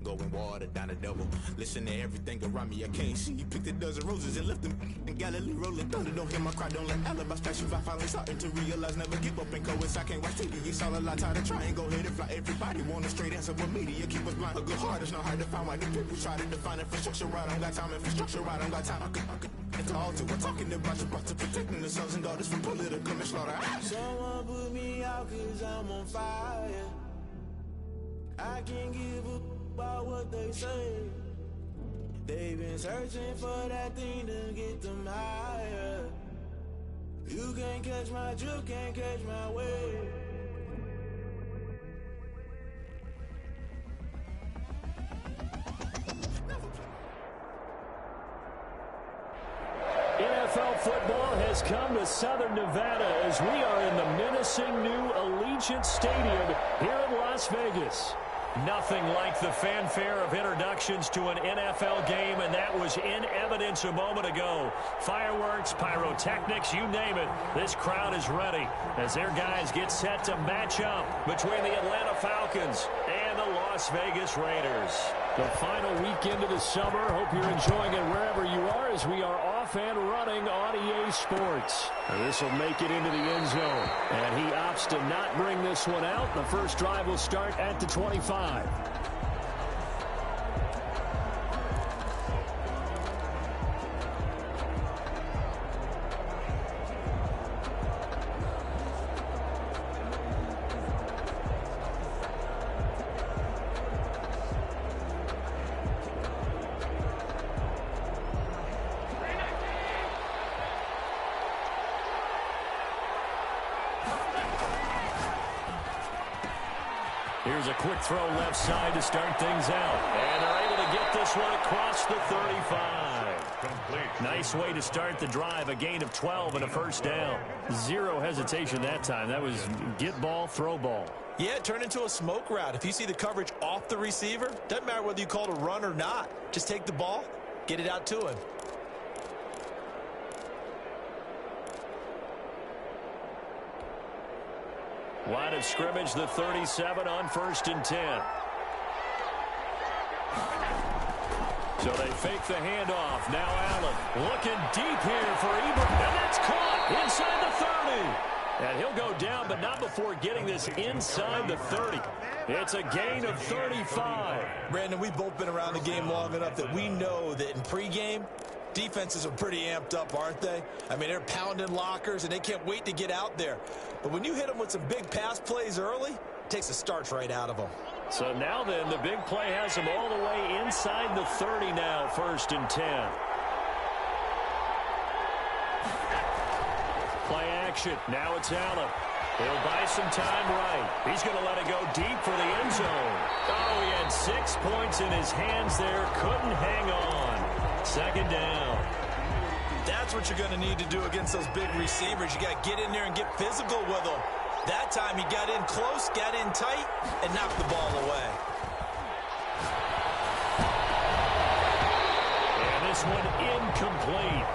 Going water down the double. Listen to everything around me, I can't see. Picked a dozen roses and left them in Galilee rolling thunder. Don't hear my cry, don't let alibis pass you. I finally starting to realize never give up and co-eds. I can't watch TV, it's all a lot. Tired of trying, go ahead and fly. Everybody want a straight answer with media. Keep us blind. A good heart is not hard to find. Why the people try to define infrastructure right? I don't got time, infrastructure right? I don't got time. I could it's all to. We're talking about you, about to protecting the sons and daughters from political slaughter. Someone put me out cause I'm on fire. I can't give up about what they say. They've been searching for that thing to get them higher. You can't catch my drift, can't catch my wave. NFL football has come to Southern Nevada as we are in the menacing new Allegiant Stadium here in Las Vegas. Nothing like the fanfare of introductions to an NFL game, and that was in evidence a moment ago. Fireworks, pyrotechnics, you name it. This crowd is ready as their guys get set to match up between the Atlanta Falcons and the Las Vegas Raiders. The final weekend of the summer. Hope you're enjoying it wherever you are as we are off and running on EA Sports. This will make it into the end zone, and he opts to not bring this one out. The first drive will start at the 25. Here's a quick throw left side to start things out. And they're able to get this one across the 35. Complete. Nice way to start the drive. A gain of 12 and a first down. Zero hesitation that time. That was get ball, throw ball. Yeah, it turned into a smoke route. If you see the coverage off the receiver, doesn't matter whether you call it a run or not. Just take the ball, get it out to him. Line of scrimmage, the 37 on 1st and 10. So they fake the handoff. Now Allen looking deep here for Ebert. And that's caught inside the 30. And he'll go down, but not before getting this inside the 30. It's a gain of 35. Brandon, we've both been around the game long enough that we know that in pregame, defenses are pretty amped up, aren't they? I mean, they're pounding lockers, and they can't wait to get out there. But when you hit them with some big pass plays early, it takes the starch right out of them. So now then, the big play has them all the way inside the 30 now, 1st and 10. Play action. Now it's Allen. He'll buy some time right. He's going to let it go deep for the end zone. Oh, he had 6 points in his hands there. Couldn't hang on. 2nd down. That's what you're going to need to do against those big receivers. You got to get in there and get physical with them. That time he got in close, got in tight, and knocked the ball away. And this one incomplete.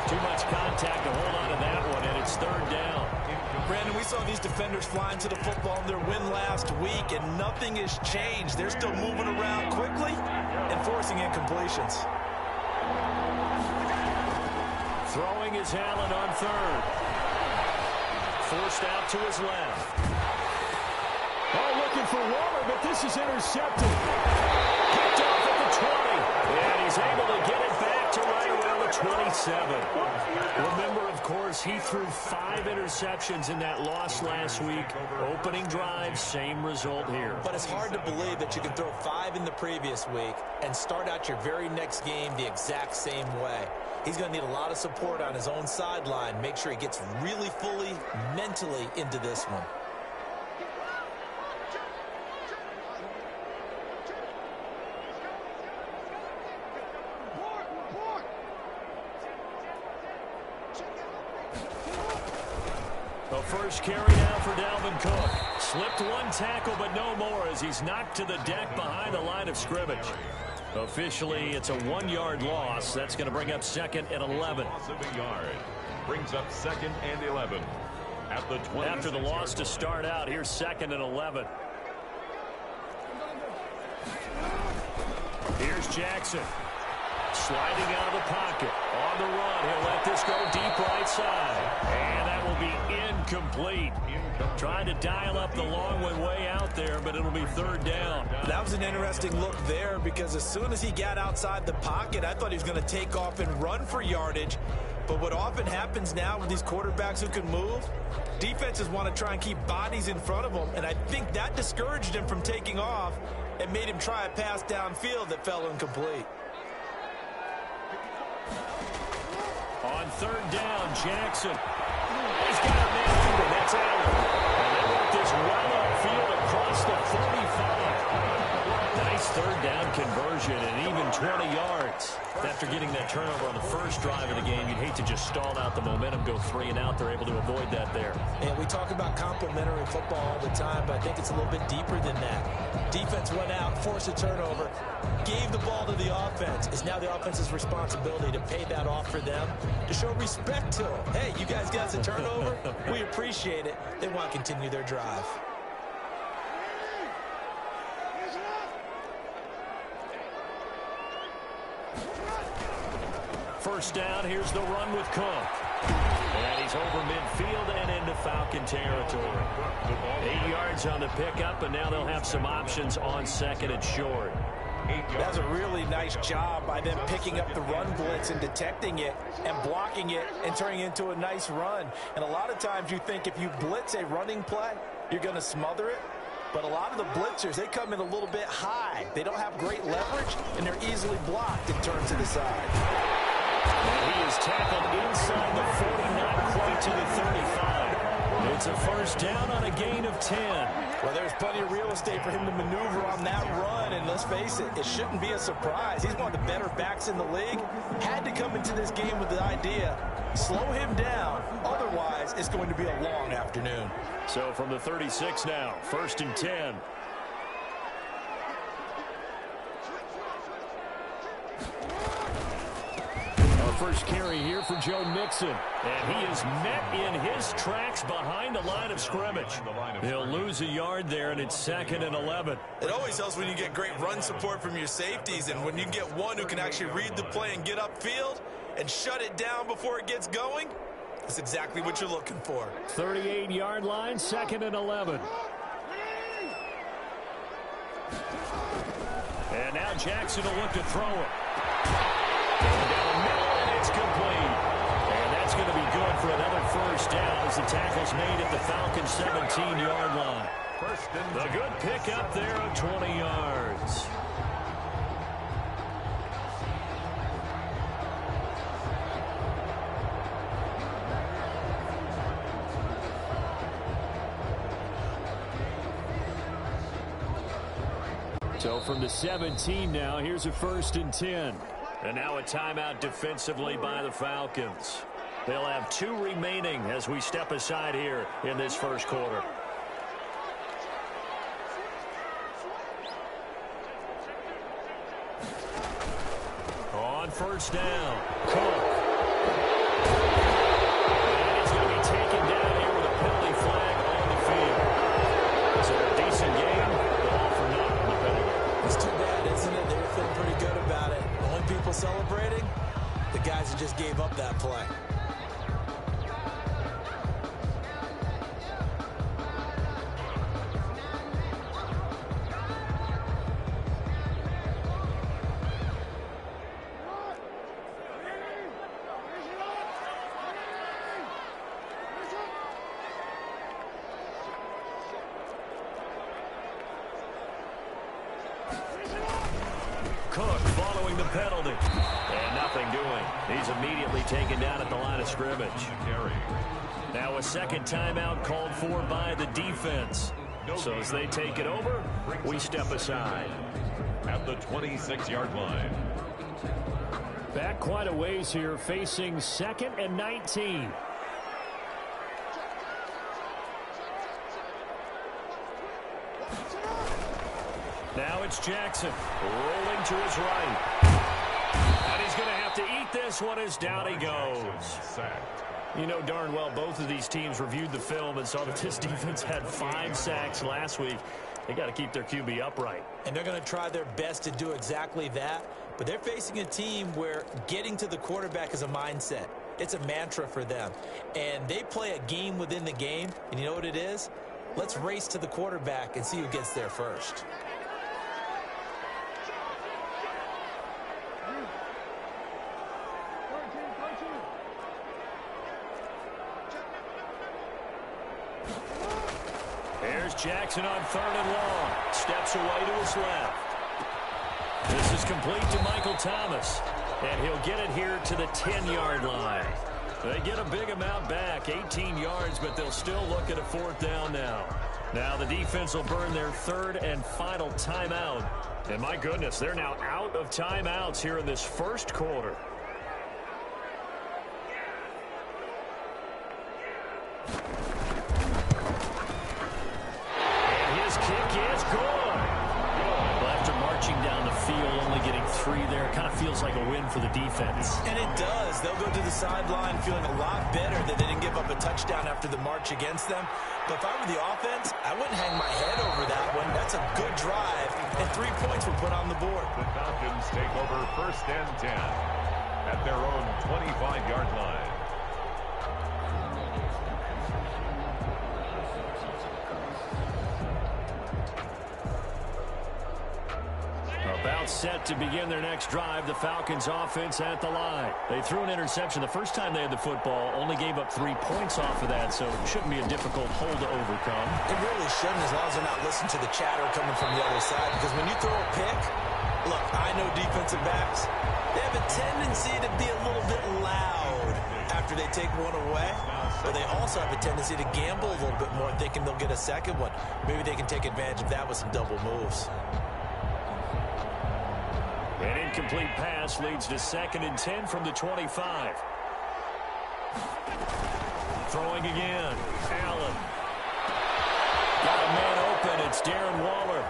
Too much contact to hold on to that one, and it's 3rd down. Brandon, we saw these defenders flying to the football in their win last week, and nothing has changed. They're still moving around quickly and forcing incompletions. Throwing is Allen on 3rd. Forced out to his left. Oh, looking for Waller, but this is intercepted. Picked off at the 20. And he's able to get it back to right around the 27. Remember, of course, he threw 5 interceptions in that loss last week. Opening drive, same result here. But it's hard to believe that you can throw 5 in the previous week and start out your very next game the exact same way. He's going to need a lot of support on his own sideline. Make sure he gets really fully, mentally into this one. The first carry now for Dalvin Cook. Slipped one tackle, but no more as he's knocked to the deck behind the line of scrimmage. Officially, it's a 1-yard loss. That's going to bring up 2nd and 11. Loss of a yard. Brings up 2nd and 11. At the 20. After the loss to start out, here's 2nd and 11. Here's Jackson. Sliding out of the pocket. On the run. He'll let this go deep right side. And that will be incomplete. Trying to dial up the long way out there, but it'll be third down. That was an interesting look there because as soon as he got outside the pocket, I thought he was going to take off and run for yardage. But what often happens now with these quarterbacks who can move, defenses want to try and keep bodies in front of them, and I think that discouraged him from taking off and made him try a pass downfield that fell incomplete. On third down, Jackson. He's got a man through, and that's Allen. And they work this well upfield across the 35. Nice third down conversion and even 20 yards. After getting that turnover on the first drive of the game, you'd hate to just stall out the momentum, go 3 and out. They're able to avoid that there. And we talk about complementary football all the time, but I think it's a little bit deeper than that. Defense went out, forced a turnover, gave the ball to the offense. It's now the offense's responsibility to pay that off for them, to show respect to them. Hey, you guys got a turnover? We appreciate it. They want to continue their drive. First down, here's the run with Cook. And he's over midfield and into Falcon territory. 8 yards on the pickup, and now they'll have some options on second and short. That's a really nice job by them picking up the run blitz and detecting it and blocking it and turning it into a nice run. And a lot of times you think if you blitz a running play, you're going to smother it. But a lot of the blitzers, they come in a little bit high. They don't have great leverage, and they're easily blocked and turned to the side. He is tackled inside the 40, not quite to the 35. It's a first down on a gain of 10. Well, there's plenty of real estate for him to maneuver on that run, and let's face it, it shouldn't be a surprise. He's one of the better backs in the league. Had to come into this game with the idea, slow him down, otherwise it's going to be a long afternoon. So from the 36 now, first and 10. First carry here for Joe Mixon. And he is met in his tracks behind the line of scrimmage. He'll lose a yard there, and it's second and 11. It always helps when you get great run support from your safeties, and when you get one who can actually read the play and get upfield and shut it down before it gets going, that's exactly what you're looking for. 38-yard line, second and 11. And now Jackson will look to throw it. It's complete. And that's going to be good for another first down as the tackle's made at the Falcons' 17-yard line. The good pick up there of 20 yards. So from the 17 now, here's a first and 10. And now a timeout defensively by the Falcons. They'll have 2 remaining as we step aside here in this first quarter. On first down, Cook. And he's going to be taken down here with a penalty flag on the field. So a decent game, but all for naught on the penalty. It's too bad, isn't it? They were feeling pretty good about it. People celebrating, the guys who just gave up that play. Cook following the penalty. And nothing doing. He's immediately taken down at the line of scrimmage. Now a second timeout called for by the defense. So as they take it over, we step aside. At the 26-yard line. Back quite a ways here, facing second and 19. Now it's Jackson rolling to his right. And he's going to have to eat this one as down he goes. You know darn well both of these teams reviewed the film and saw that this defense had 5 sacks last week. They got to keep their QB upright. And they're going to try their best to do exactly that. But they're facing a team where getting to the quarterback is a mindset. It's a mantra for them. And they play a game within the game. And you know what it is? Let's race to the quarterback and see who gets there first. Here's Jackson on 3rd and long. Steps away to his left. This is complete to Michael Thomas. And he'll get it here to the 10-yard line. They get a big amount back, 18 yards, but they'll still look at a 4th down now. Now the defense will burn their 3rd and final timeout. And my goodness, they're now out of timeouts here in this first quarter. There kind of feels like a win for the defense. And it does. They'll go to the sideline feeling a lot better that they didn't give up a touchdown after the march against them. But if I were the offense, I wouldn't hang my head over that one. That's a good drive, and 3 points were put on the board. The Falcons take over 1st and 10 at their own 25-yard line. About set to begin their next drive. The Falcons offense at the line. They threw an interception the first time they had the football. Only gave up 3 points off of that, so it shouldn't be a difficult hole to overcome. It really shouldn't, as long as they're not listening to the chatter coming from the other side. Because when you throw a pick, look, I know defensive backs, they have a tendency to be a little bit loud after they take one away. But they also have a tendency to gamble a little bit more, thinking they'll get a second one. Maybe they can take advantage of that with some double moves. An incomplete pass leads to 2nd and 10 from the 25. Throwing again. Allen. Got a man open. It's Darren Waller.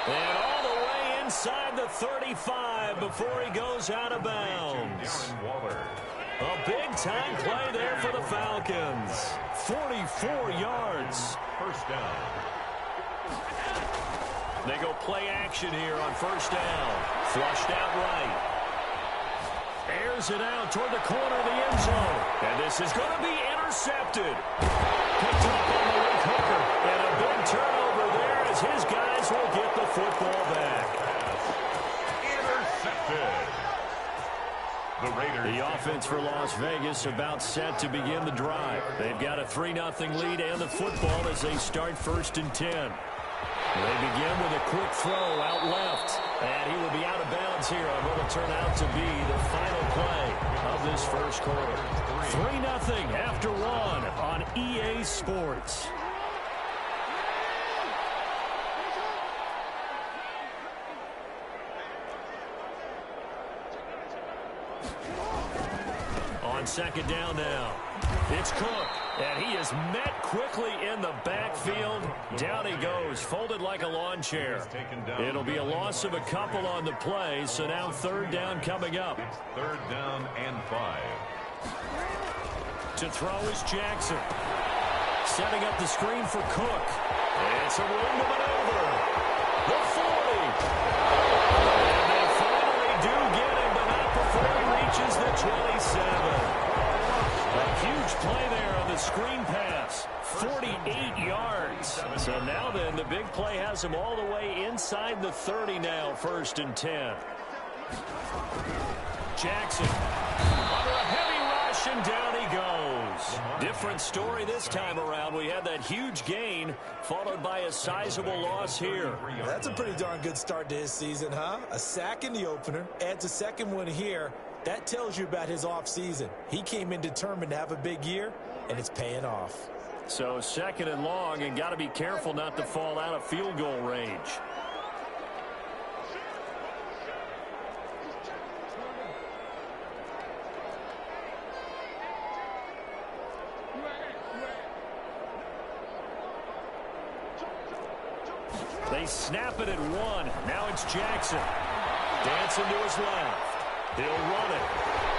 And all the way inside the 35 before he goes out of bounds. A big-time play there for the Falcons. 44 yards. 1st down. They go play action here on 1st down. Flushed out right. Airs it out toward the corner of the end zone. And this is going to be intercepted. Picked up on the weak hooker. And a big turnover there as his guys will get the football back. Intercepted. The Raiders. The offense for Las Vegas about set to begin the drive. They've got a 3-0 lead and the football as they start 1st and 10. They begin with a quick throw out left. And he will be out of bounds here on what will turn out to be the final play of this first quarter. 3-0 after 1 on EA Sports. On 2nd down now. It's Cook, and he is met quickly in the backfield. Down he goes, folded like a lawn chair. It'll be a loss of a couple on the play, so now 3rd down coming up. It's 3rd down and 5. To throw is Jackson. Setting up the screen for Cook. It's a room to maneuver. The 40. And they finally do get him, but not before he reaches the 27. A huge play there on the screen pass. 48 yards. So now then, the big play has him all the way inside the 30 now, 1st and 10. Jackson under a heavy rush, and down he goes. Different story this time around. We had that huge gain, followed by a sizable loss here. That's a pretty darn good start to his season, huh? A sack in the opener, adds a 2nd one here. That tells you about his offseason. He came in determined to have a big year, and it's paying off. So 2nd and long, and got to be careful not to fall out of field goal range. They snap it at 1. Now it's Jackson. Dancing to his left. He'll run it.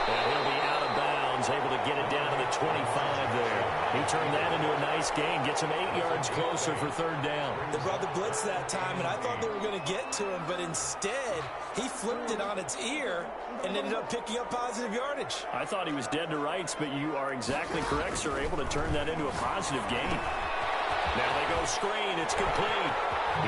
And he'll be out of bounds Falcons able to get it down to the 25 there. He turned that into a nice gain, gets him 8 yards closer for third down. They brought the blitz that time, and I thought they were going to get to him, but instead he flipped it on its ear and ended up picking up positive yardage. I thought he was dead to rights, but you are exactly correct, sir. Able to turn that into a positive gain. Now they go screen. It's complete.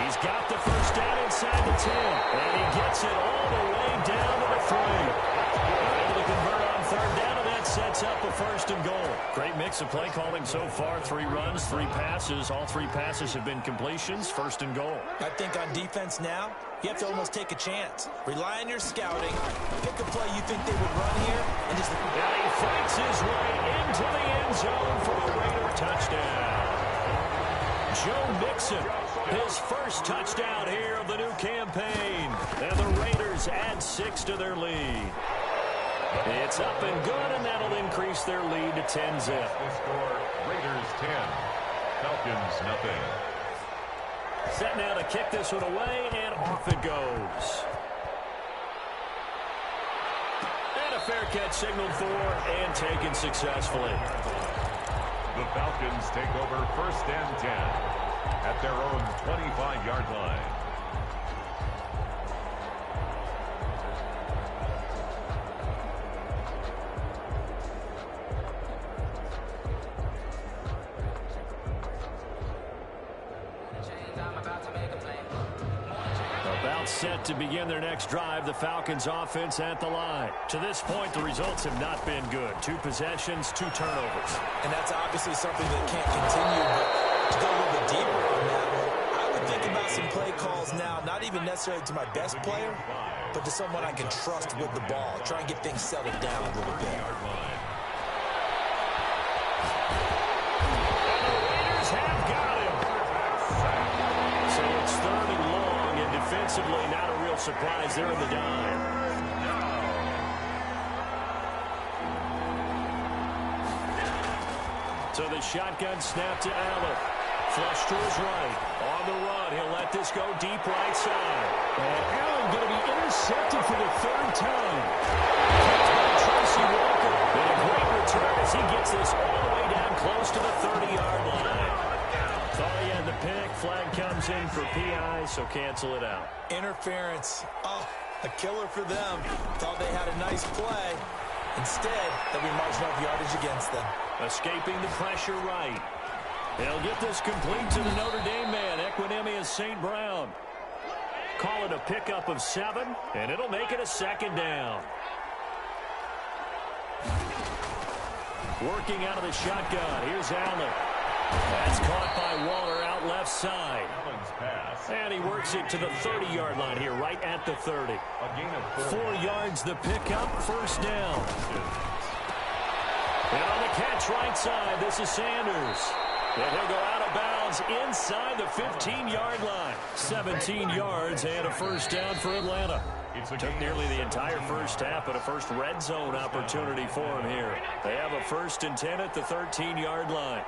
He's got the first down inside the 10, and he gets it all the way down to the 3. Able to convert on third down, and that sets up a first and goal. Great mix of play calling so far. 3 runs, 3 passes. All 3 passes have been completions. First and goal. I think on defense now, you have to almost take a chance. Rely on your scouting. Pick a play you think they would run here. And just... Now he fights his way into the end zone for a Raider touchdown. Joe Mixon, his first touchdown here of the new campaign. And the Raiders add 6 to their lead. It's up and good, and that'll increase their lead to 10-zip. The score, Raiders 10, Falcons nothing. Set now to kick this one away, and off it goes. And a fair catch signaled for and taken successfully. The Falcons take over first and 10 at their own 25-yard line. About set to begin their next drive, the Falcons offense at the line. To this point, the results have not been good. 2 possessions, 2 turnovers. And that's obviously something that can't continue, but to go a little bit deeper on that one, I would think about some play calls now, not even necessarily to my best player, but to someone I can trust with the ball. Try and get things settled down a little bit. And the Raiders have got him. So it's third and long, and defensively not a real surprise. They're in the dime. So the shotgun snap to Allen. Flush to his right. On the run, he'll let this go deep right side. And Allen going to be intercepted for the 3rd time. Catch by Tracy Walker. And a great return as he gets this all the way down close to the 30-yard line. Thought he had the pick. Flag comes in for PI, so cancel it out. Interference. Oh, a killer for them. Thought they had a nice play. Instead, they'll be marching up yardage against them. Escaping the pressure right. They'll get this complete to the Notre Dame man, Equinemius St. Brown. Call it a pickup of 7, and it'll make it a 2nd down. Working out of the shotgun. Here's Allen. That's caught by Waller out left side. And he works it to the 30-yard line here, right at the 30. A gain of 4 yards the pickup, first down. And on the catch right side, this is Sanders. And he'll go out of bounds inside the 15-yard line. 17 yards and a first down for Atlanta. Took nearly the entire first half, but a first red zone opportunity for him here. They have a 1st and 10 at the 13-yard line.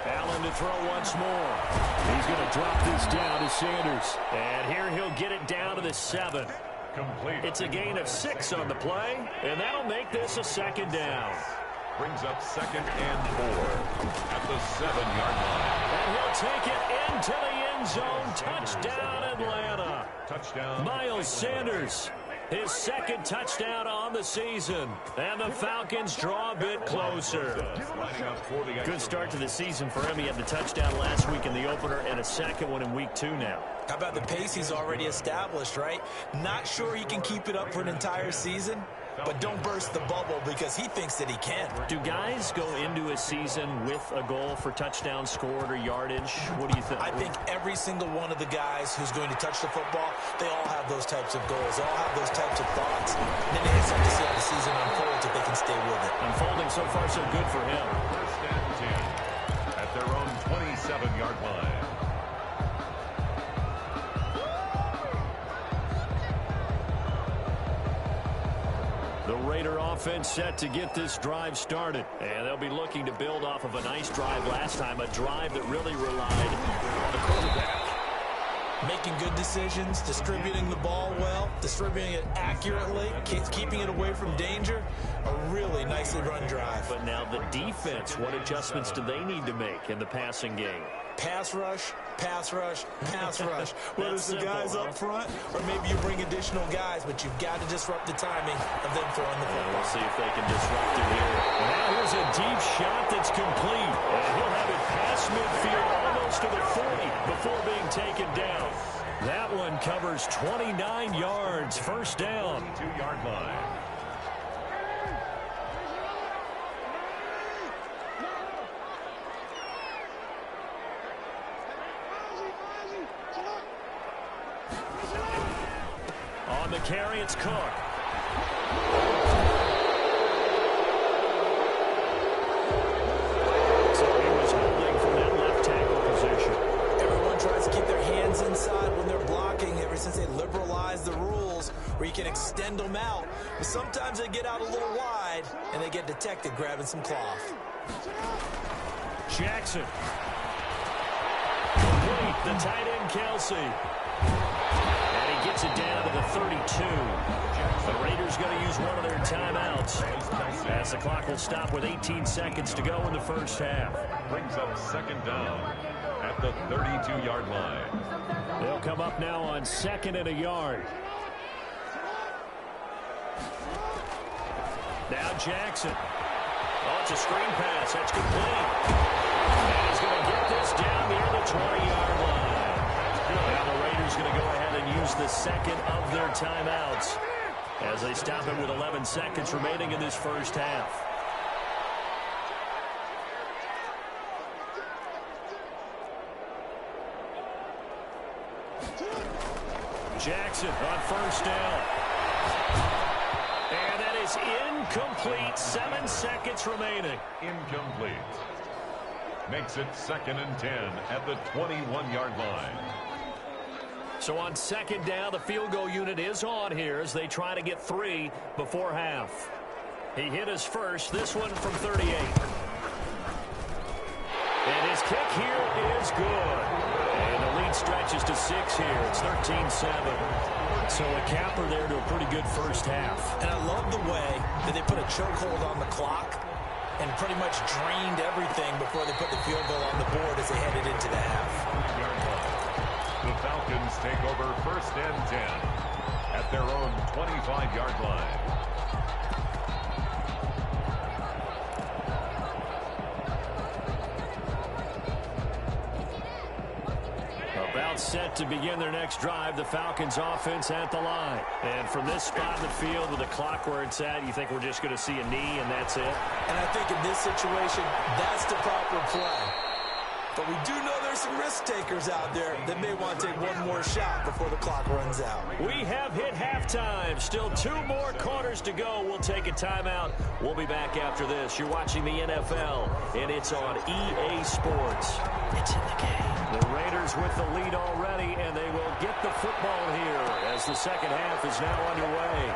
Allen to throw once more. He's going to drop this down to Sanders. And here he'll get it down to the 7. complete. It's a gain of 6 on the play, and that'll make this a 2nd down. Brings up 2nd and 4 at the 7-yard line. And he'll take it into the end zone. Touchdown, Atlanta. Touchdown. Miles Sanders, his 2nd touchdown on the season. And the Falcons draw a bit closer. Good start to the season for him. He had the touchdown last week in the opener and a 2nd one in week 2 now. How about the pace he's already established, right? Not sure he can keep it up for an entire season, but don't burst the bubble because he thinks that he can. Do guys go into a season with a goal for touchdown scored or yardage? What do you think? I think every single one of the guys who's going to touch the football, they all have those types of goals. They all have those types of thoughts. And then they just have to see how the season unfolds if they can stay with it. Unfolding so far so good for him. 1st and 10 at their own 27-yard line. The Raider offense set to get this drive started. And they'll be looking to build off of a nice drive last time, a drive that really relied on the quarterback. Making good decisions, distributing the ball well, distributing it accurately, keeping it away from danger. A really nicely run drive. But now the defense, what adjustments do they need to make in the passing game? Pass rush, pass rush, pass rush. Whether it's the guys up front or maybe you bring additional guys, but you've got to disrupt the timing of them throwing the football. We'll see if they can disrupt it here. Now here's a deep shot that's complete. And he'll have it past midfield almost to the 40 before being taken down. That one covers 29 yards, first down. 2-yard line. On the carry, it's Cook. So he was holding from that left tackle position. Everyone tries to keep their hands inside when they're blocking ever since they liberalized the rules where you can extend them out. But sometimes they get out a little wide and they get detected grabbing some cloth. Jackson. Complete, the tight end, Kelsey. And he gets it down to the 32. The Raiders going to use one of their timeouts as the clock will stop with 18 seconds to go in the first half. Brings up second down at the 32-yard line. They'll come up now on second and a yard. Now Jackson. Oh, it's a screen pass. That's complete. And he's going to get this down near the 20-yard line. Now the Raiders going to go ahead and use the second of their timeouts as they stop it with 11 seconds remaining in this first half. Jackson on first down. And that is incomplete. 7 seconds remaining. Incomplete. Makes it 2nd and 10 at the 21-yard line. So on second down, the field goal unit is on here as they try to get 3 before half. He hit his first, this one from 38. And his kick here is good. And the lead stretches to 6 here. It's 13-7. So a capper there to a pretty good first half. And I love the way that they put a chokehold on the clock and pretty much drained everything before they put the field goal on the board as they headed into the half. The Falcons take over 1st and 10 at their own 25-yard line. About set to begin their next drive, the Falcons offense at the line. And from this spot in the field with the clock where it's at, you think we're just going to see a knee and that's it? And I think in this situation, that's the proper play. But we do know there's some risk takers out there that may want to take one more shot before the clock runs out. We have hit halftime. Still 2 more quarters to go. We'll take a timeout. We'll be back after this. You're watching the NFL, and it's on EA Sports. It's in the game. The Raiders with the lead already, and they will get the football here as the second half is now underway.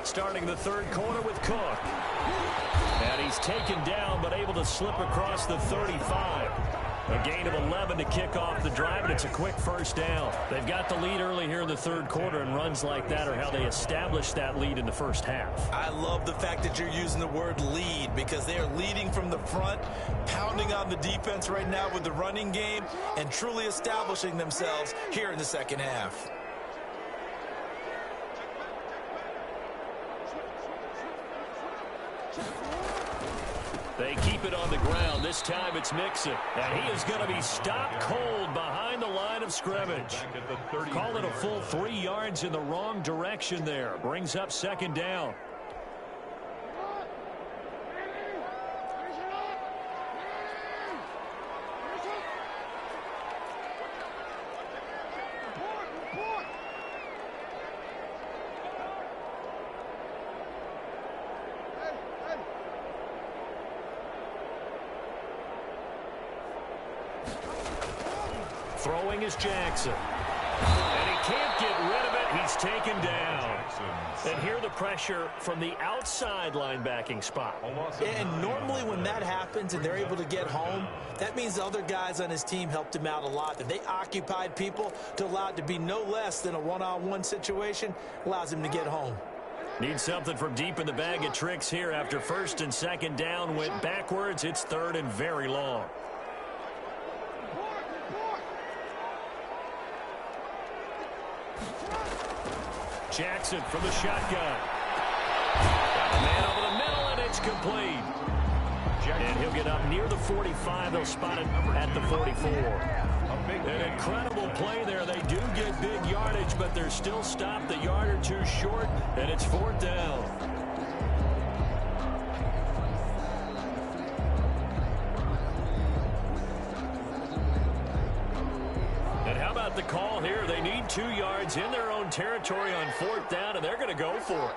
Starting the third quarter with Cook. And he's taken down but able to slip across the 35. A gain of 11 to kick off the drive, and it's a quick first down. They've got the lead early here in the third quarter, and runs like that are how they establish that lead in the first half. I love the fact that you're using the word lead because they are leading from the front, pounding on the defense right now with the running game, and truly establishing themselves here in the second half. They keep it on the ground. This time it's Mixon. And he is going to be stopped cold behind the line of scrimmage. Call it a full 3 yards in the wrong direction there. Brings up second down. Throwing is Jackson. And he can't get rid of it. He's taken down. And here the pressure from the outside linebacking spot. And normally when that happens and they're able to get home, that means the other guys on his team helped him out a lot. That they occupied people to allow it to be no less than a one-on-one situation, allows him to get home. Need something from deep in the bag of tricks here after first and second down went backwards. It's third and very long. Jackson from the shotgun. Got a man over the middle, and it's complete. And he'll get up near the 45. They'll spot it at the 44. An incredible play there. They do get big yardage, but they're still stopped a yard or two short, and it's fourth down. And how about the call here? They need 2 yards in their own territory on fourth down, and they're going to go for it.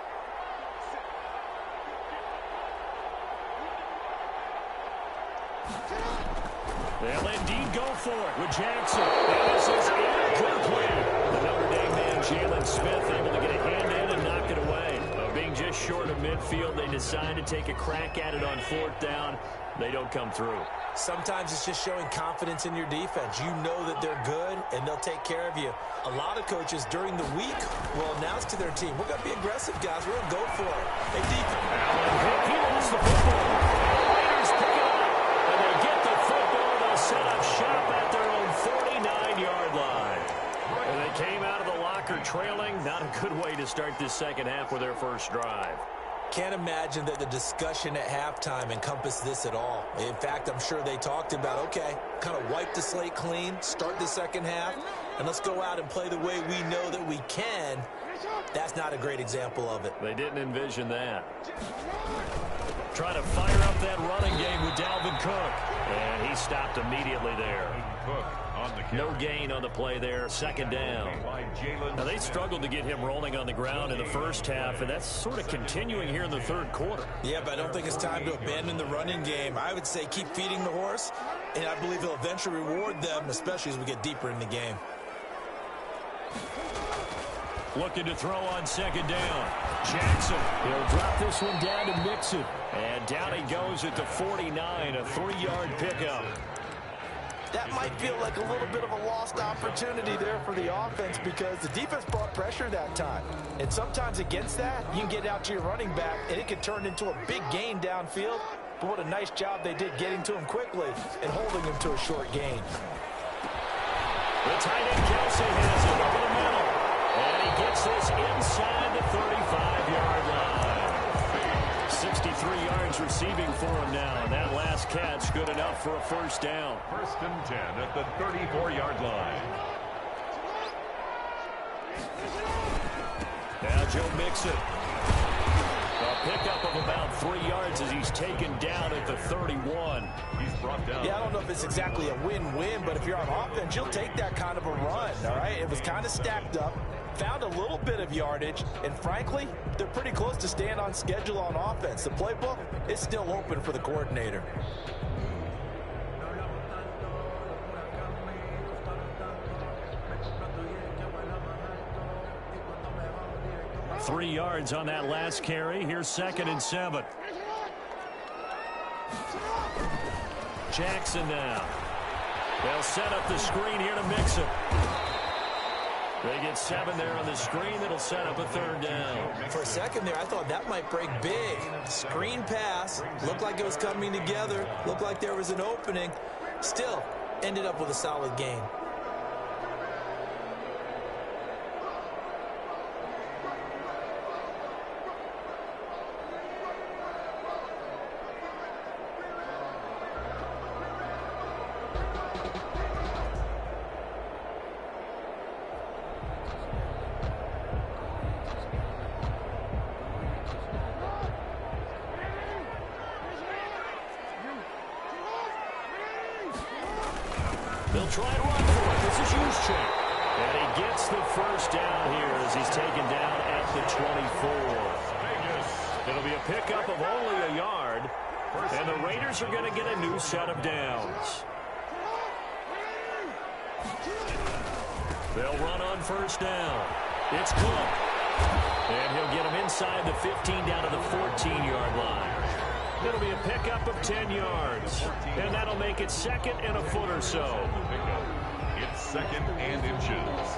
They'll indeed go for it with Jackson. And this is incomplete. The Notre Dame man, Jalen Smith, able to get a hand in and knock it away. Being just short of midfield, they decide to take a crack at it on fourth down. They don't come through. Sometimes it's just showing confidence in your defense. You know that they're good, and they'll take care of you. A lot of coaches during the week will announce to their team, we're going to be aggressive, guys. We're going to go for it. Hey, defense. He lost the football. The Raiders pick it up, and they get the football. They'll set up shop at their own 49-yard line. And they came out of the locker trailing. Not a good way to start this second half with their first drive. Can't imagine that the discussion at halftime encompassed this at all. In fact, I'm sure they talked about, okay, kind of wipe the slate clean, start the second half, and let's go out and play the way we know that we can. That's not a great example of it. They didn't envision that. Trying to fire up that running game with Dalvin Cook. And he stopped immediately there. No gain on the play there. Second down. Now, they struggled to get him rolling on the ground in the first half, and that's sort of continuing here in the third quarter. Yeah, but I don't think it's time to abandon the running game. I would say keep feeding the horse, and I believe he'll eventually reward them, especially as we get deeper in the game. Looking to throw on second down. Jackson, he'll drop this one down to Mixon. And down he goes at the 49, a 3-yard pickup. That might feel like a little bit of a lost opportunity there for the offense because the defense brought pressure that time. And sometimes against that, you can get out to your running back, and it can turn into a big gain downfield. But what a nice job they did getting to him quickly and holding him to a short gain. The tight end Kelsey has it over the middle. And he gets this inside the 35-yard line. 63 yards receiving for him now. And that last catch good enough for a first down. First and 10 at the 34-yard line. Now Joe Mixon. A pickup of about 3 yards as he's taken down at the 31. He's brought down. Yeah, I don't know if it's exactly a win-win, but if you're on offense, you'll take that kind of a run, all right? It was kind of stacked up, found a little bit of yardage, and frankly, they're pretty close to staying on schedule on offense. The playbook is still open for the coordinator. Three yards on that last carry. Here's second and 7. Jackson now. They'll set up the screen here to Mixon. They get 7 there on the screen. That'll set up a third down. For a second there, I thought that might break big. Screen pass. Looked like it was coming together. Looked like there was an opening. Still, ended up with a solid gain. They'll try and run for it. This is Jco. And he gets the first down here as he's taken down at the 24. It'll be a pickup of only a yard. And the Raiders are going to get a new set of downs. They'll run on first down. It's Cook. And he'll get him inside the 15 down to the 14-yard line. It'll be a pickup of 10 yards. And that'll make it 2nd and a foot or so. It's 2nd and inches.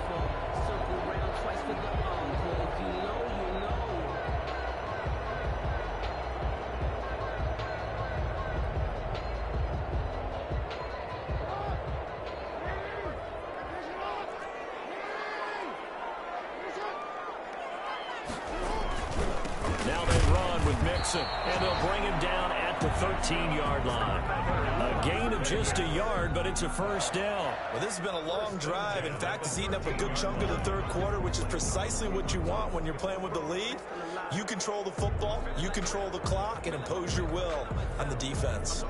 And they'll bring him down at the 13-yard line. A gain of just a yard, but it's a first down. Well, this has been a long drive. In fact, it's eaten up a good chunk of the third quarter, which is precisely what you want when you're playing with the lead. You control the football, you control the clock, and impose your will on the defense.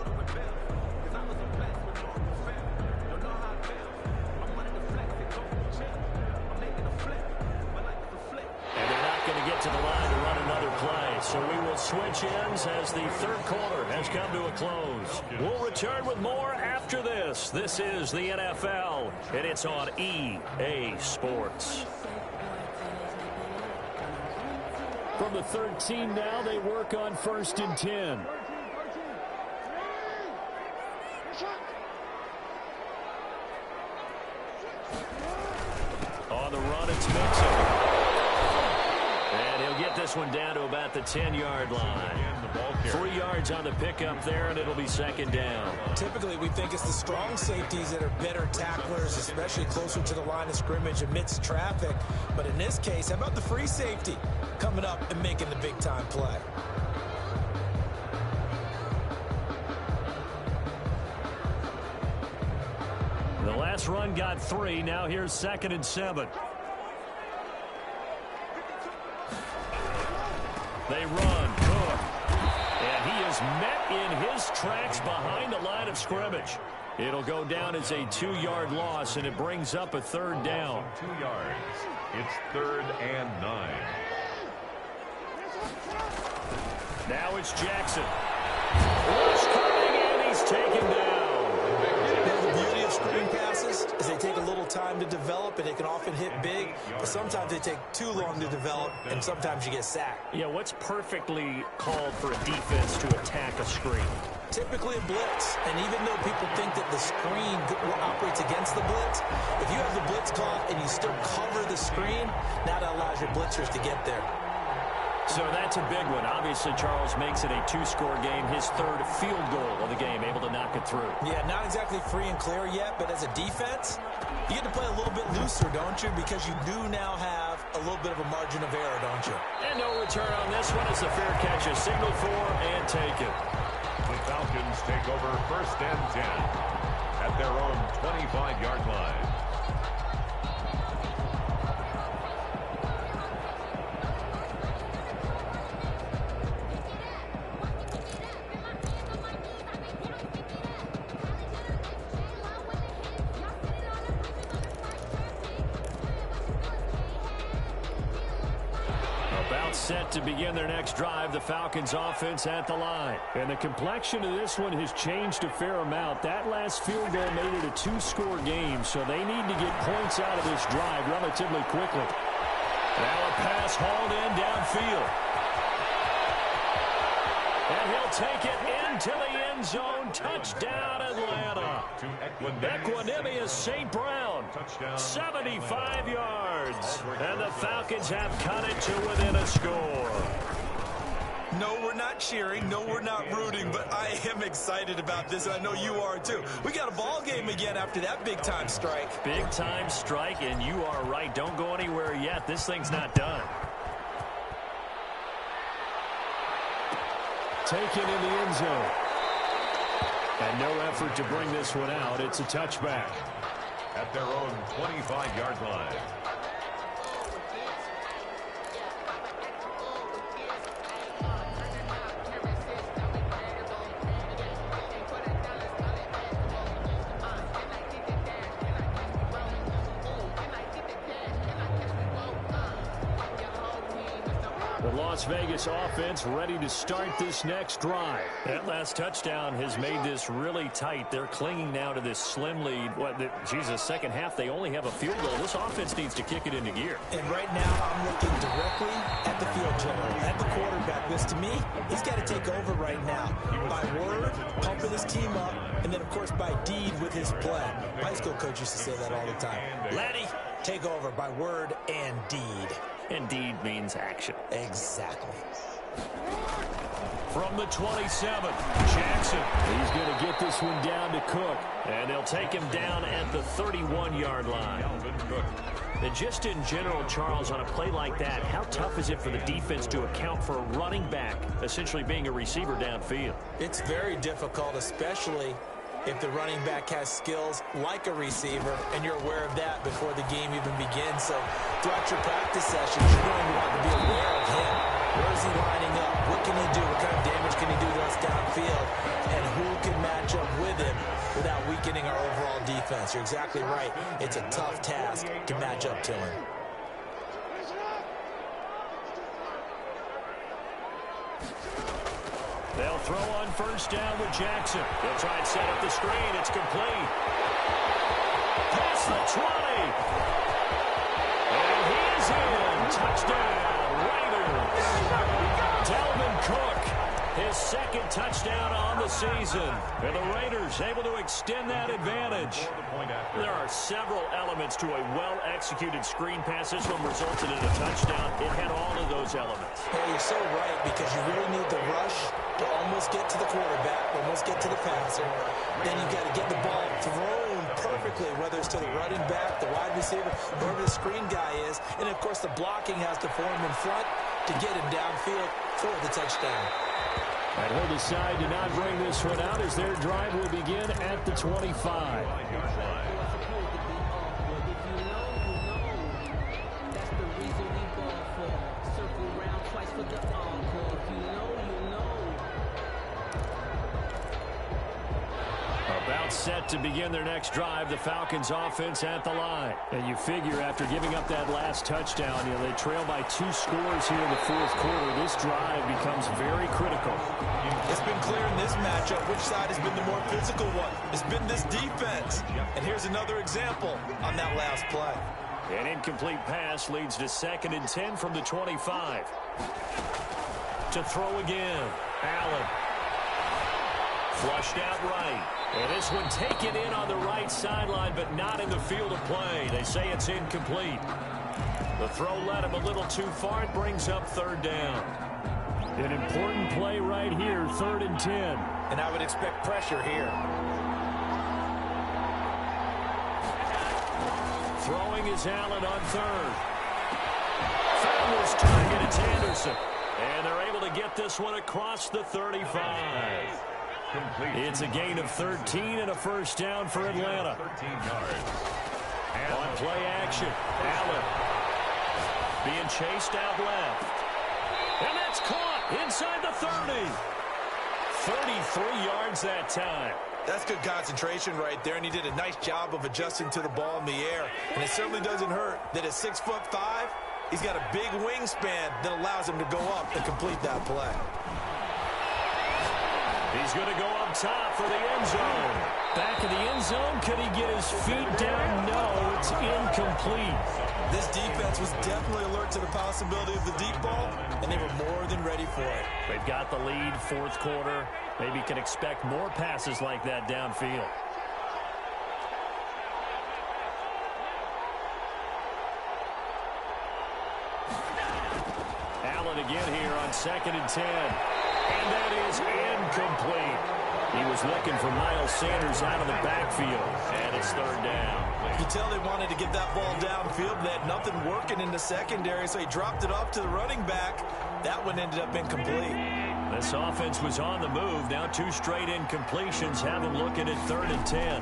To the line to run another play. So we will switch ends as the third quarter has come to a close. We'll return with more after this. This is the NFL, and it's on EA Sports. From the 13 now, they work on 1st and 10. On the run, it's Mixon. And he'll get this one down to about the 10-yard line. 3 yards on the pickup there, and it'll be 2nd down. Typically, we think it's the strong safeties that are better tacklers, especially closer to the line of scrimmage amidst traffic. But in this case, how about the free safety coming up and making the big-time play? The last run got 3. Now here's 2nd and 7. They run, Cook, and he is met in his tracks behind the line of scrimmage. It'll go down as a 2-yard loss, and it brings up a 3rd down. 2 yards. It's 3rd and 9. Now it's Jackson. Rush coming, and he's taken down. The beauty of screen passes is they take a little time to develop, and they can often hit big, but sometimes they take too long to develop, and sometimes you get sacked. Yeah, what's perfectly called for a defense to attack a screen? Typically a blitz, and even though people think that the screen operates against the blitz, if you have the blitz called and you still cover the screen, now that allows your blitzers to get there. So that's a big one. Obviously, Charles makes it a 2-score game, his 3rd field goal of the game, able to knock it through. Yeah, not exactly free and clear yet, but as a defense, you get to play a little bit looser, don't you? Because you do now have a little bit of a margin of error, don't you? And no return on this one. It's a fair catch, a signal for, and take it. The Falcons take over 1st and 10 at their own 25-yard line. Set to begin their next drive, the Falcons offense at the line. And the complexion of this one has changed a fair amount. That last field goal made it a 2-score game, so they need to get points out of this drive relatively quickly. Now a pass hauled in downfield. And he'll take it into the end zone. Touchdown, Atlanta. Equanimous St. Brown. 75 yards. And the Falcons have cut it to within a score. No, we're not cheering. No, we're not rooting. But I am excited about this, and I know you are too. We got a ball game again after that big-time strike. Big-time strike, and you are right. Don't go anywhere yet. This thing's not done. Taken in the end zone. And no effort to bring this one out. It's a touchback. At their own 25-yard line. Las Vegas offense ready to start this next drive. That last touchdown has made this really tight. They're clinging now to this slim lead. Second half, they only have a field goal. This offense needs to kick it into gear. And right now, I'm looking directly at the field general, at the quarterback. Because to me, he's got to take over right now. By word, pumping his team up, and then, of course, by deed with his play. My high school coach used to say that all the time. Laddie, take over by word and deed. And deed means action. Exactly. From the 27, Jackson. He's going to get this one down to Cook. And they'll take him down at the 31-yard line. And just in general, Charles, on a play like that, how tough is it for the defense to account for a running back essentially being a receiver downfield? It's very difficult, especially if the running back has skills like a receiver, and you're aware of that before the game even begins. So throughout your practice sessions, you're going to want to be aware of him. Where is he lining up? What can he do? What kind of damage can he do to us downfield? And who can match up with him without weakening our overall defense? You're exactly right. It's a tough task to match up to him. They'll throw on first down with Jackson. They'll try and set up the screen. It's complete. Past the 20. And he is in. Touchdown, Raiders. Dalvin Cook, his second touchdown on the season. And the Raiders able to extend that advantage. There are several elements to a well-executed screen pass. This one resulted in a touchdown. It had all of those elements. Well, you're so right, because you really need the rush to almost get to the quarterback, almost get to the passer. Then you've got to get the ball thrown perfectly, whether it's to the running back, the wide receiver, whoever the screen guy is. And, of course, the blocking has to form in front to get him downfield for the touchdown. And he'll decide to not bring this one out as their drive will begin at the 25. About set to begin their next drive, the Falcons offense at the line. And you figure after giving up that last touchdown, they trail by 2 scores here in the fourth quarter. This drive becomes very critical. It's been clear in this matchup which side has been the more physical one. It's been this defense. And here's another example on that last play. An incomplete pass leads to 2nd and 10 from the 25. To throw again. Allen. Flushed out right. And this one taken in on the right sideline, but not in the field of play. They say it's incomplete. The throw led him a little too far. It brings up 3rd down. An important play right here, 3rd and 10. And I would expect pressure here. Throwing is Allen on 3rd. Found his target, it's Anderson. And they're able to get this one across the 35. It's a gain of 13 and a first down for Atlanta. 13 yards. On play action, Allen being chased out left. And that's caught inside the 30. 33 yards that time. That's good concentration right there, and he did a nice job of adjusting to the ball in the air. And it certainly doesn't hurt that at 6'5", he's got a big wingspan that allows him to go up and complete that play. He's going to go up top for the end zone. Back in the end zone, could he get his feet down? No, it's incomplete. This defense was definitely alert to the possibility of the deep ball, and they were more than ready for it. They've got the lead, fourth quarter. Maybe can expect more passes like that downfield. Allen again here on 2nd and 10. And that is incomplete. He was looking for Miles Sanders out of the backfield, and it's 3rd down. You tell they wanted to get that ball downfield. They had nothing working in the secondary, so he dropped it off to the running back. That one ended up incomplete. This offense was on the move. Now 2 straight incompletions have them looking at 3rd and 10.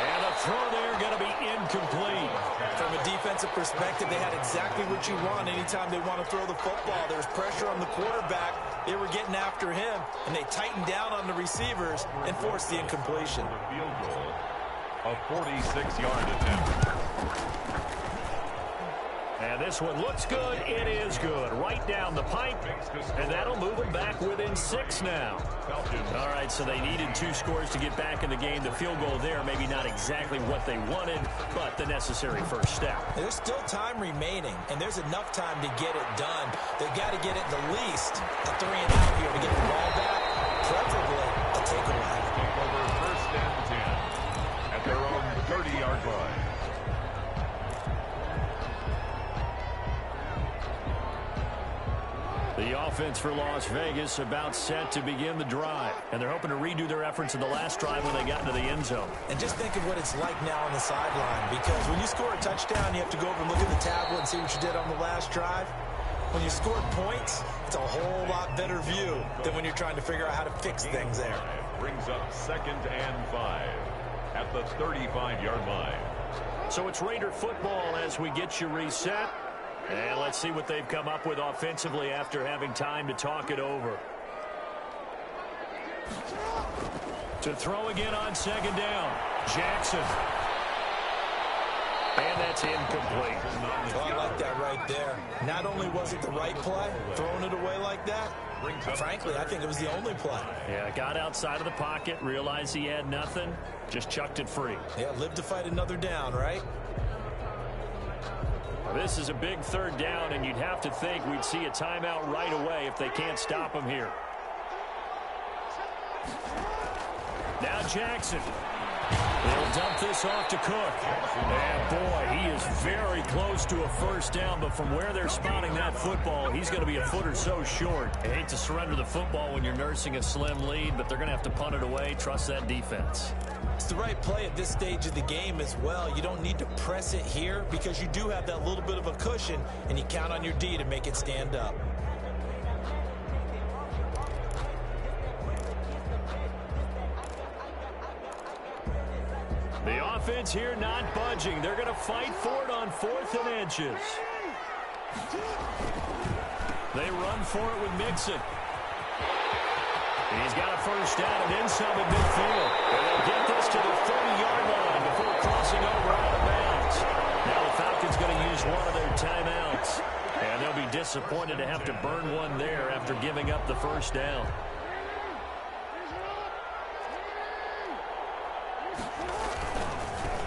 And a throw there going to be incomplete. From a defensive perspective, they had exactly what you want anytime they want to throw the football. There was pressure on the quarterback. They were getting after him, and they tightened down on the receivers and forced the incompletion. Field goal, a 46-yard attempt. And this one looks good. It is good. Right down the pipe. And that'll move them back within 6 now. All right, so they needed 2 scores to get back in the game. The field goal there, maybe not exactly what they wanted, but the necessary first step. There's still time remaining, and there's enough time to get it done. They've got to get it the least a 3 and out here to get the ball back, preferably a takeaway. Over first and 10 at their own 30-yard line. The offense for Las Vegas about set to begin the drive. And they're hoping to redo their efforts in the last drive when they got into the end zone. And just think of what it's like now on the sideline, because when you score a touchdown, you have to go over and look at the tablet and see what you did on the last drive. When you scored points, it's a whole lot better view than when you're trying to figure out how to fix things there. Brings up 2nd and 5 at the 35-yard line. So it's Raider football as we get you reset. And let's see what they've come up with offensively after having time to talk it over. To throw again on 2nd down. Jackson. And that's incomplete. Oh, I like that right there. Not only was it the right play, throwing it away like that, frankly, I think it was the only play. Yeah, got outside of the pocket, realized he had nothing, just chucked it free. Yeah, live to fight another down, right? This is a big 3rd down, and you'd have to think we'd see a timeout right away if they can't stop him here. Now Jackson. They'll dump this off to Cook. And, boy, he is very close to a first down, but from where they're spotting that football, he's going to be a foot or so short. I hate to surrender the football when you're nursing a slim lead, but they're going to have to punt it away. Trust that defense. It's the right play at this stage of the game as well. You don't need to press it here because you do have that little bit of a cushion, and you count on your D to make it stand up. The offense here not budging. They're going to fight for it on 4th and inches. They run for it with Mixon. He's got a first down and then some at midfield. And they'll get this to the 30-yard line before crossing over out of bounds. Now the Falcons going to use one of their timeouts. And they'll be disappointed to have to burn one there after giving up the first down.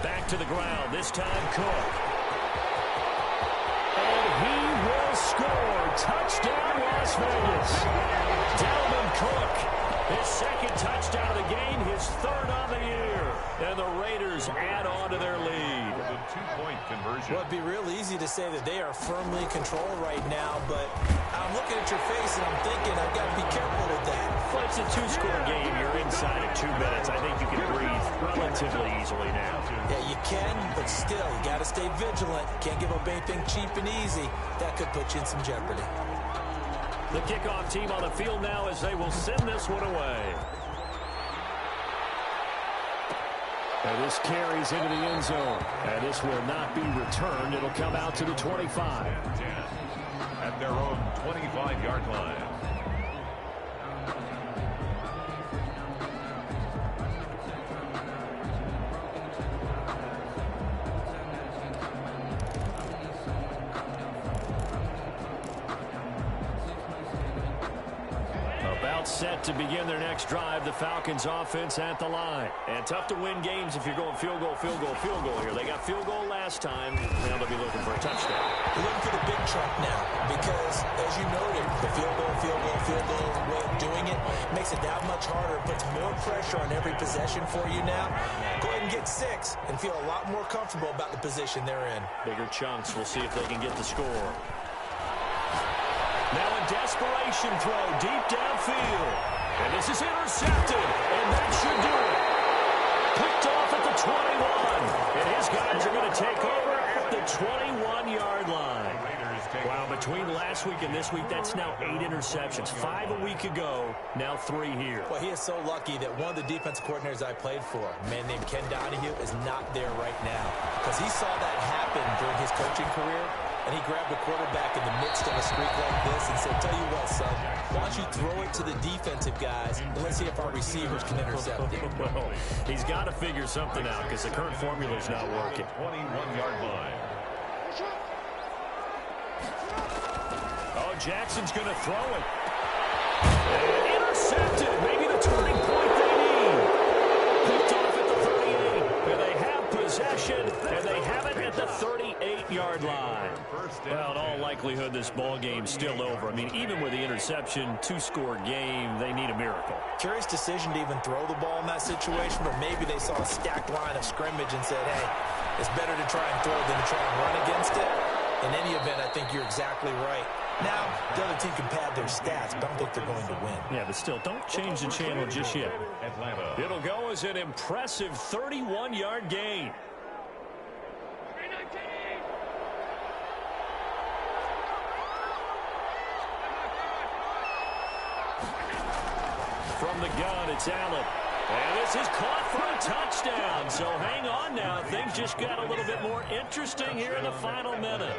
Back to the ground. This time Cook. And he will score. Touchdown, Las Vegas. Dalvin Cook, his 2nd touchdown of the game, his 3rd on the year. And the Raiders add on to their lead. With a 2-point conversion. Well, it'd be real easy to say that they are firmly in control right now, but I'm looking at your face and I'm thinking I've got to be careful with that. Well, it's a 2-score game. You're inside of 2 minutes. I think you can breathe relatively easily now. Yeah, you can, but still, you got to stay vigilant. Can't give up anything cheap and easy. That could put you in some jeopardy. The kickoff team on the field now as they will send this one away. And this carries into the end zone. And this will not be returned. It'll come out to the 25. 10 at their own 25-yard line. Set to begin their next drive. The Falcons offense at the line. And tough to win games if you're going field goal, field goal, field goal here. They got field goal last time. Now they'll be looking for a touchdown. They're looking for the big chunk now because, as you noted, the field goal way of doing it makes it that much harder. It puts more pressure on every possession for you now. Go ahead and get 6 and feel a lot more comfortable about the position they're in. Bigger chunks. We'll see if they can get the score. Now a desperation throw deep downfield. And this is intercepted. And that should do it. Picked off at the 21. And his guys are going to take over at the 21-yard line. Wow, between last week and this week, that's now 8 interceptions. 5 a week ago, now 3 here. Well, he is so lucky that one of the defense coordinators I played for, a man named Ken Donahue, is not there right now. Because he saw that happen during his coaching career. And he grabbed the quarterback in the midst of a streak like this and said, tell you what, son, why don't you throw it to the defensive guys and let's see if our receivers can intercept it. Well, he's got to figure something out because the current formula is not working. 21-yard line. Oh, Jackson's going to throw it. And intercepted. Maybe the turning point they need. Picked off at the 38. And they have possession, and they have it at the 38-yard line. Well, in all likelihood, this ball game's still over. I mean, even with the interception, two-score game, they need a miracle. Curious decision to even throw the ball in that situation, but maybe they saw a stacked line of scrimmage and said, hey, it's better to try and throw than to try and run against it. In any event, I think you're exactly right. Now, the other team can pad their stats, but I don't think they're going to win. Yeah, but still, don't change the channel just yet. It'll go as an impressive 31-yard gain. From the gun, it's Allen. And this is caught for a touchdown. So hang on now. Things just got a little bit more interesting here in the final minute.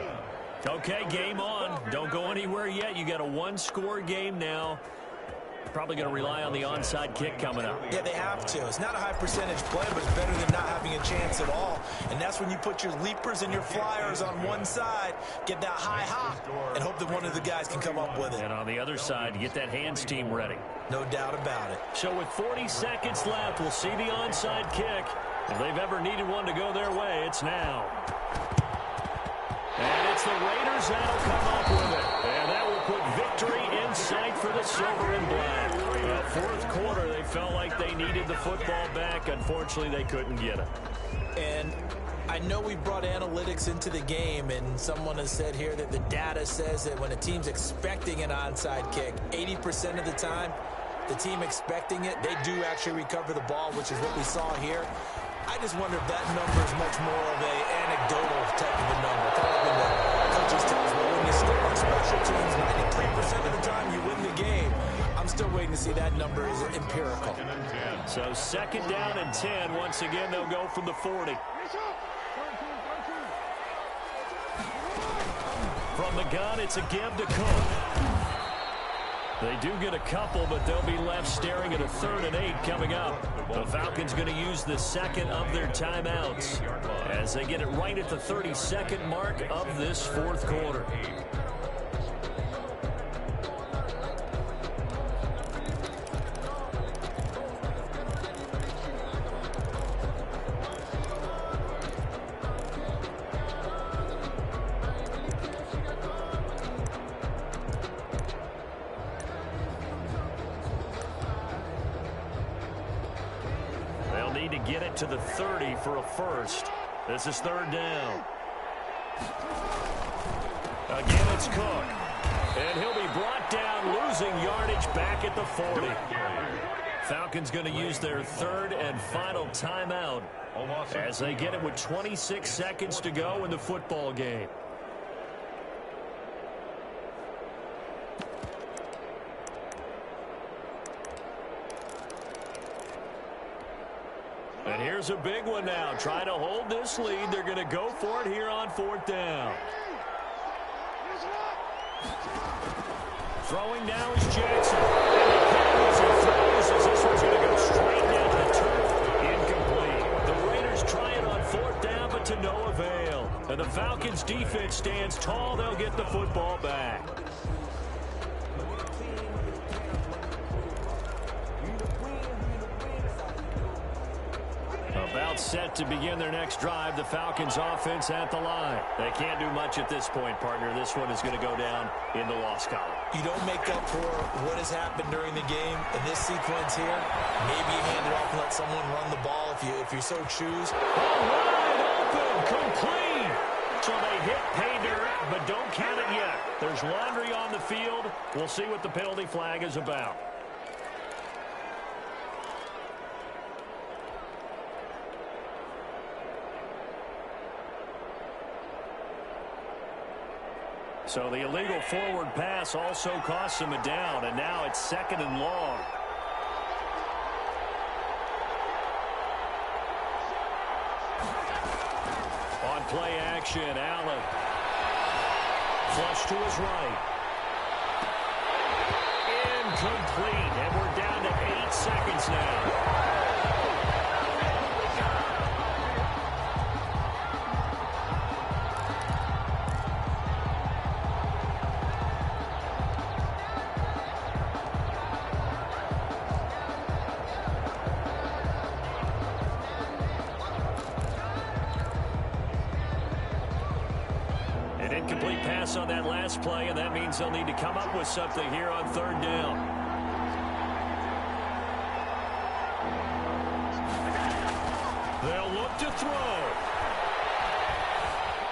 Okay, game on. Don't go anywhere yet. You got a one-score game now. Probably going to rely on the onside kick coming up. Yeah, they have to. It's not a high percentage play, but it's better than not having a chance at all. And that's when you put your leapers and your flyers on one side, get that high hop, and hope that one of the guys can come up with it. And on the other side, get that hands team ready. No doubt about it. So with 40 seconds left, we'll see the onside kick. If they've ever needed one to go their way, it's now. And it's the Raiders that'll come up with it. And that will put victory in sight for the silver and black. Fourth quarter, they felt like they needed the football back. Unfortunately, they couldn't get it. And I know we brought analytics into the game, and someone has said here that the data says that when a team's expecting an onside kick, 80% of the time, the team expecting it, they do actually recover the ball, which is what we saw here. I just wonder if that number is much more of a anecdotal type of a number. Kind of when the coaches tell us, well, when you score on special teams 93% of the time, you win the game. I'm still waiting to see that number is empirical. So second down and 10. Once again, they'll go from the 40. From the gun, it's a give to Cook. They do get a couple, but they'll be left staring at a 3rd and 8 coming up. The Falcons going to use the second of their timeouts as they get it right at the 32nd mark of this fourth quarter. To get it to the 30 for a first. This is 3rd down. Again, it's Cook. And he'll be brought down, losing yardage back at the 40. Falcons going to use their 3rd and final timeout as they get it with 26 seconds to go in the football game. And here's a big one now. Trying to hold this lead. They're going to go for it here on 4th down. Throwing now is Jackson. And he carries and throws as this one's going to go straight down to the turf. Incomplete. The Raiders try it on 4th down, but to no avail. And the Falcons defense stands tall. They'll get the football back. About set to begin their next drive. The Falcons offense at the line. They can't do much at this point, partner. This one is going to go down in the loss column. You don't make up for what has happened during the game in this sequence here. Maybe you hand it off and let someone run the ball if you so choose. Oh, wide open, complete. So they hit pay dirt, but don't count it yet. There's laundry on the field. We'll see what the penalty flag is about. So the illegal forward pass also costs him a down, and now it's 2nd and long. On play action, Allen. Flush to his right. Incomplete, and we're down to 8 seconds now. An incomplete pass on that last play, and that means they'll need to come up with something here on third down. They'll look to throw.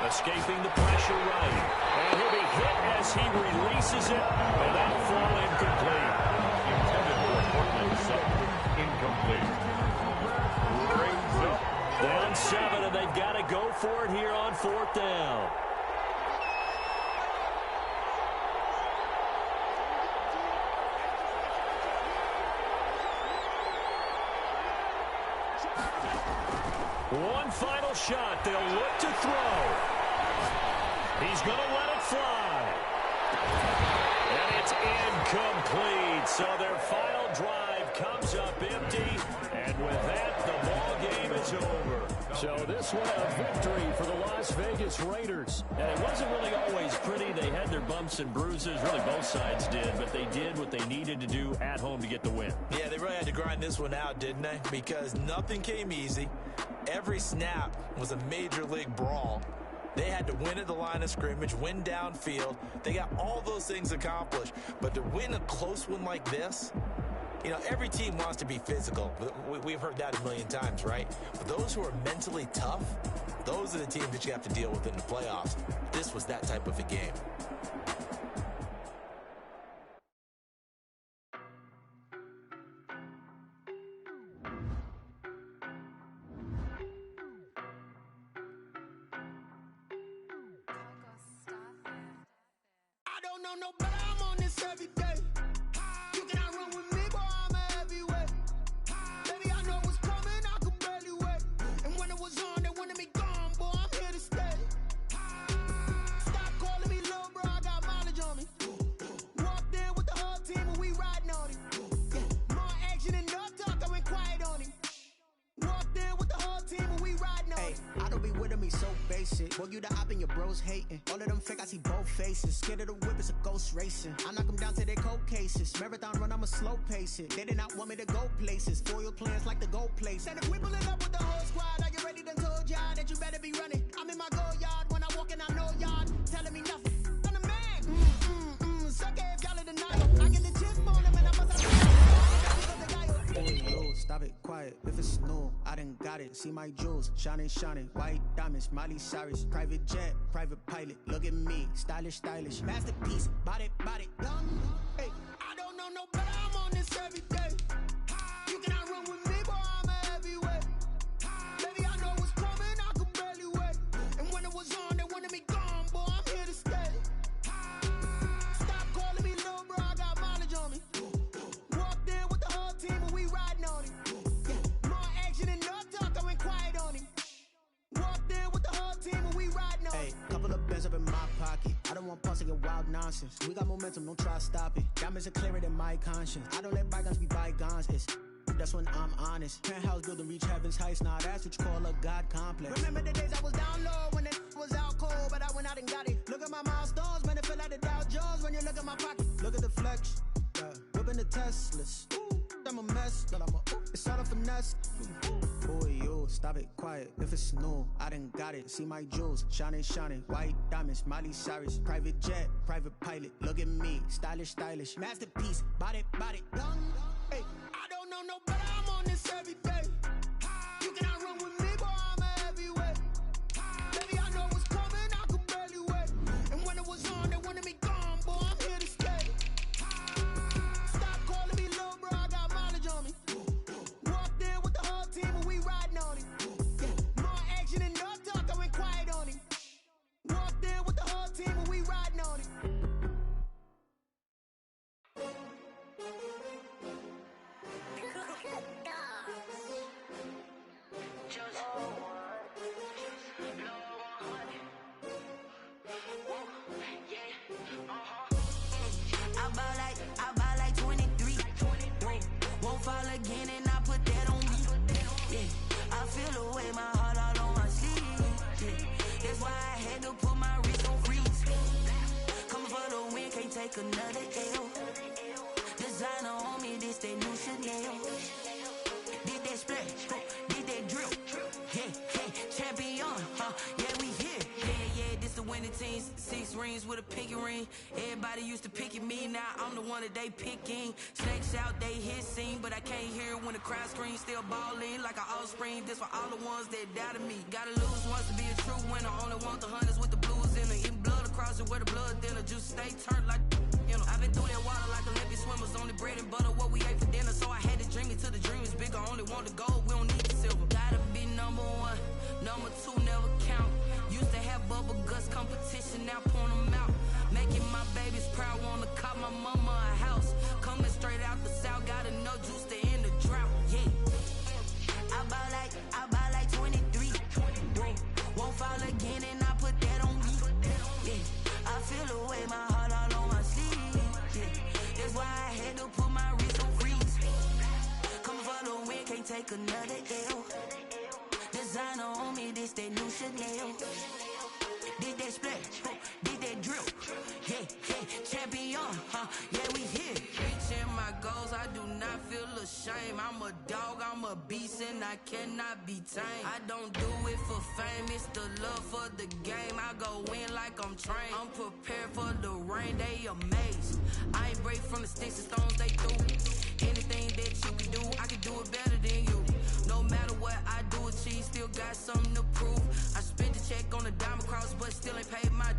Escaping the pressure right. And he'll be hit as he releases it, and that'll fall incomplete. Intended for Portland Sutton. Incomplete. Brings up. Down 7, and they've got to go for it here on fourth down. One final shot. They'll look to throw. He's going to let it fly. And it's incomplete. So their final drive comes up empty. And with that, the ball game is over. So this one a victory for the Las Vegas Raiders. And it wasn't really always pretty. They had their bumps and bruises. Really, both sides did. But they did what they needed to do at home to get the win. Yeah, they really had to grind this one out, didn't they? Because nothing came easy. Every snap was a major league brawl. They had to win at the line of scrimmage, win downfield. They got all those things accomplished. But to win a close one like this, you know, every team wants to be physical. We've heard that a million times, right? But those who are mentally tough, those are the teams that you have to deal with in the playoffs. This was that type of a game. No better, I'm on this every day. You cannot run with me, boy, I'm a heavyweight. Baby, I know what's coming, I could barely wait. And when it was on, they wanted me gone, boy, I'm here to stay. Stop calling me little bro, I got mileage on me. Walked in with the whole team and we riding on him. Yeah. More action and no talk, I went quiet on him. Walked in with the whole team and we riding on him. I don't be with me so basic. Boy, you the op and your bros hating. All of them fake, I see both faces. Scared of the whip, it's a ghost racing. I knock them down to their cold cases. Marathon run, I'ma slow pace it. They did not want me to go places. Foil plans like the go place. And if we pulling up with the whole squad, are you ready? Done told y'all that you better be running. I'm in my go yard. When I walk in, I know y'all telling me nothing. I'm the man. Suck if y'all in the night. I get the chip on them and I must have. Hey, yo, stop it, quiet. If it's new, I done got it. See my jewels, shining, shining. White diamonds, Miley Cyrus. Private jet, private pilot. Look at me, stylish, stylish. Masterpiece, body, done. Hey, I don't know no better, I'm on this every day. You cannot run with me, boy, I'm a heavyweight. Baby, I know what's coming, I could barely wait. And when it was on, they wanted me gone, boy, I'm here to stay. Stop calling me little bro, I got mileage on me. Walked in with the whole team and we riding on him. Yeah. More action and no talk, I went quiet on him. Walked in with the whole team and we riding on him. hey, couple of bands up in my pocket. I don't want pause to get wild nonsense. We got momentum, don't try to stop it. Diamonds are clearer than my conscience. I don't let bygones be bygones. That's when I'm honest. Penthouse building reach heaven's heights. Nah, that's what you call a God complex. Remember the days I was down low when it was out cold, but I went out and got it. Look at my milestones, man, it feel like the Dow Jones when you look at my pocket. Look at the flex, whipping the Teslas. I'm a mess, but it's all a finesse. Boy, yo, stop it, quiet. If it's new, I done got it. See my jewels, shining, shining. White diamonds, Miley Cyrus. Private jet, private pilot. Look at me, stylish, stylish. Masterpiece, body, done. Hey, I don't know no better, I'm on this every day. You cannot run with me, boy, I'm a heavyweight. Baby, I know what's coming, I could barely wait. And when it was on, they wanted me gone, boy, I'm here to stay. Stop calling me little bro, I got mileage on me. Walked in with the whole team and we riding on him. Yeah. More action and no talk, I went quiet on him. Walked in with the whole team and we riding on him. I buy like 23. Won't fall again and I put that on me. Yeah, I feel the way my heart all on my sleeve. Yeah, that's why I had to put my wrist on freeze. Coming for the win, can't take another L. Designer on me, this that new Chanel. Did that splash, did that drip. Yeah, champion, yeah, we here. Yeah, this the winning teams, 6 rings with a pinky ring. Everybody used to pick at me, now I'm the one that they picking. Snakes out, they hissing, but I can't hear when the crowd screams. Still balling like an offspring. This for all the ones that doubted me. Gotta lose once to be a true winner. Only want the hunters with the blues in it. Eating blood across it where the blood dinner. Juice stay turned like you know. I've been through that water like Olympic swimmers. Only bread and butter what we ate for dinner. So I had to dream it till the dream is bigger. Only want the gold, we don't need the silver. Gotta be number 1, number 2 never count. Used to have bubble guts competition, now point them out. Making my babies proud, wanna cop my mama a house. Coming straight out the south, got enough juice to end the drought. Yeah, I buy like 23. Won't fall again and I put that on me. Yeah, I feel the way my heart all on my sleeve. Yeah, that's why I had to put my wrist on freeze. Coming for the win, can't take another L. Designer on me, this that new Chanel. Did that splash, did that drill. Yeah, champion, yeah, we here. Reaching my goals, I do not feel ashamed. I'm a dog, I'm a beast, and I cannot be tamed. I don't do it for fame, it's the love for the game. I go in like I'm trained. I'm prepared for the rain, they amazed. I ain't break from the sticks and stones they threw. Anything that you can do, I can do it better than you. No matter what I do, achieve, still got something to prove. I spent the check on a diamond cross, but still ain't paid my